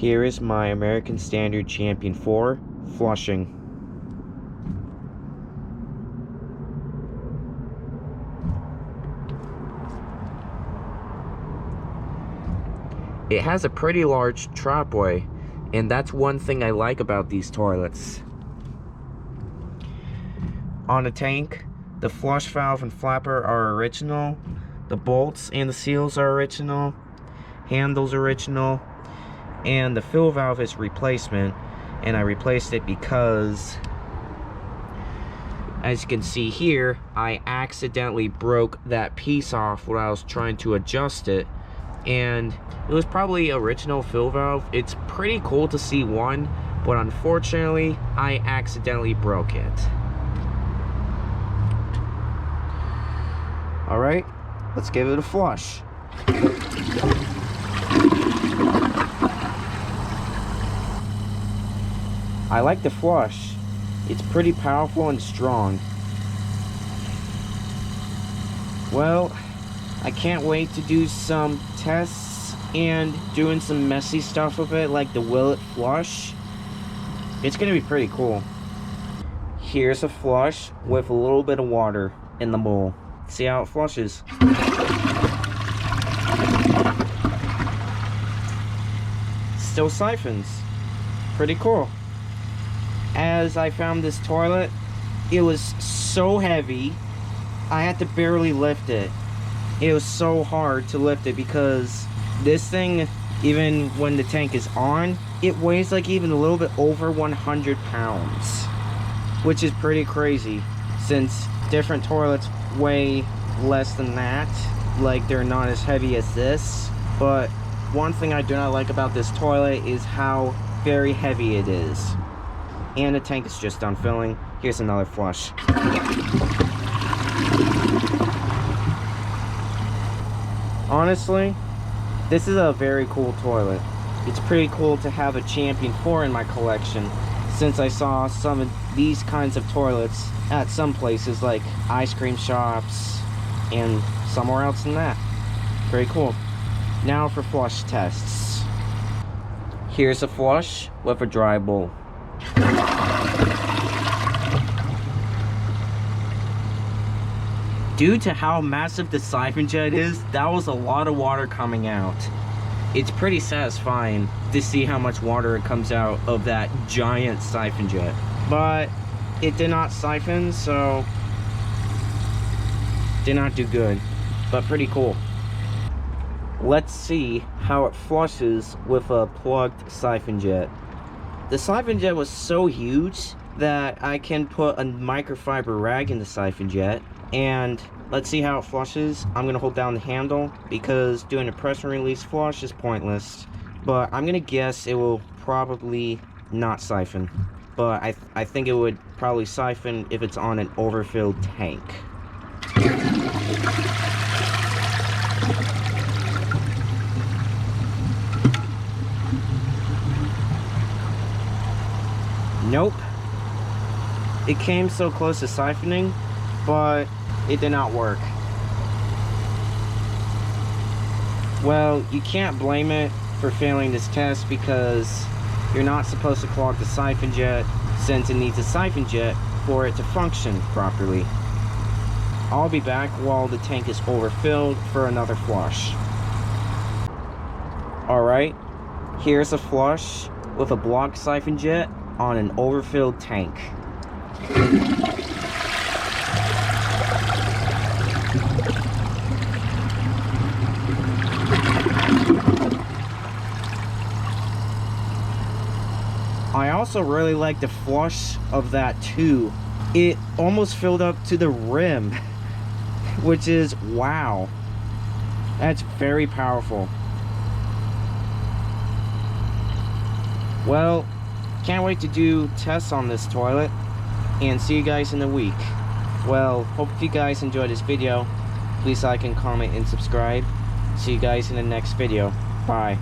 Here is my American Standard Champion 4 flushing. It has a pretty large trapway, and that's one thing I like about these toilets. On the tank, the flush valve and flapper are original, the bolts and the seals are original, handles original, and the fill valve is replacement, and I replaced it because, as you can see here, I accidentally broke that piece off when I was trying to adjust it, and it was probably original fill valve. It's pretty cool to see one, but unfortunately I accidentally broke it. Alright, let's give it a flush. I like the flush. It's pretty powerful and strong. Well, I can't wait to do some tests and doing some messy stuff with it, like the will it flush. It's gonna be pretty cool. Here's a flush with a little bit of water in the bowl. See how it flushes. Still siphons. Pretty cool. As I found this toilet, it was so heavy, I had to barely lift it. It was so hard to lift it because this thing, even when the tank is on, it weighs like even a little bit over 100 pounds, which is pretty crazy since different toilets weigh less than that. Like, they're not as heavy as this. But one thing I do not like about this toilet is how very heavy it is. And the tank is just done filling. Here's another flush. Honestly, this is a very cool toilet. It's pretty cool to have a Champion 4 in my collection, since I saw some of these kinds of toilets at some places like ice cream shops and somewhere else than that. Very cool. Now for flush tests. Here's a flush with a dry bowl. Due to how massive the siphon jet is, that was a lot of water coming out. It's pretty satisfying to see how much water comes out of that giant siphon jet. But it did not siphon, so did not do good, but pretty cool. Let's see how it flushes with a plugged siphon jet. The siphon jet was so huge that I can put a microfiber rag in the siphon jet, and let's see how it flushes. I'm gonna hold down the handle because doing a press and release flush is pointless, but I'm gonna guess it will probably not siphon, but I think it would probably siphon if it's on an overfilled tank. Nope. It came so close to siphoning, but it did not work. Well, you can't blame it for failing this test because you're not supposed to clog the siphon jet, since it needs a siphon jet for it to function properly. I'll be back while the tank is overfilled for another flush. Alright, here's a flush with a blocked siphon jet on an overfilled tank. I also really like the flush of that too. It almost filled up to the rim, which is wow. That's very powerful. Well, can't wait to do tests on this toilet and see you guys in a week. Well, hope you guys enjoyed this video. Please like and comment and subscribe. See you guys in the next video. Bye.